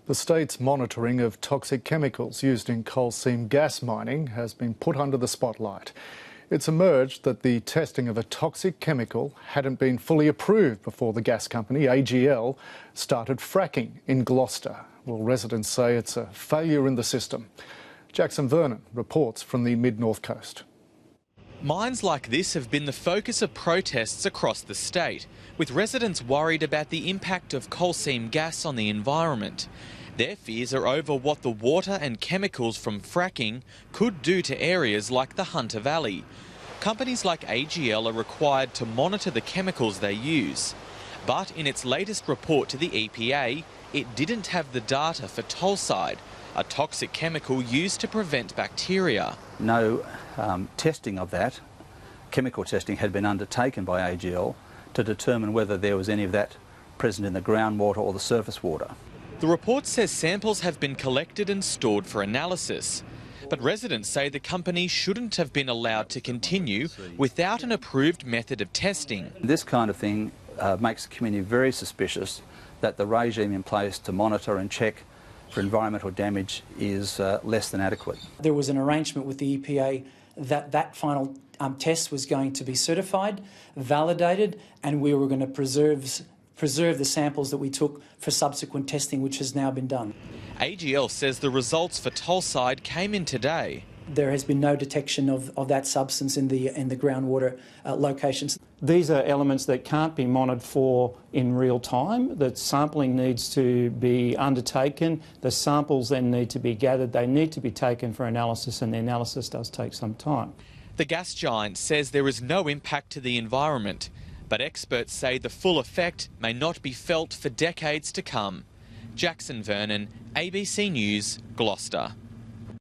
The state's monitoring of toxic chemicals used in coal seam gas mining has been put under the spotlight. It's emerged that the testing of a toxic chemical hadn't been fully approved before the gas company, AGL, started fracking in Gloucester. Well, residents say it's a failure in the system. Jackson Vernon reports from the mid-north coast. Mines like this have been the focus of protests across the state, with residents worried about the impact of coal seam gas on the environment. Their fears are over what the water and chemicals from fracking could do to areas like the Hunter Valley. Companies like AGL are required to monitor the chemicals they use. But in its latest report to the EPA, it didn't have the data for tolside, a toxic chemical used to prevent bacteria. No testing of that, chemical testing, had been undertaken by AGL to determine whether there was any of that present in the groundwater or the surface water. The report says samples have been collected and stored for analysis. But residents say the company shouldn't have been allowed to continue without an approved method of testing. This kind of thing makes the community very suspicious that the regime in place to monitor and check for environmental damage is less than adequate. There was an arrangement with the EPA that that final test was going to be certified, validated, and we were going to preserve the samples that we took for subsequent testing, which has now been done. AGL says the results for tolside came in today. There has been no detection of that substance in the groundwater locations. These are elements that can't be monitored for in real time. The sampling needs to be undertaken. The samples then need to be gathered. They need to be taken for analysis, and the analysis does take some time. The gas giant says there is no impact to the environment, but experts say the full effect may not be felt for decades to come. Jackson Vernon, ABC News, Gloucester.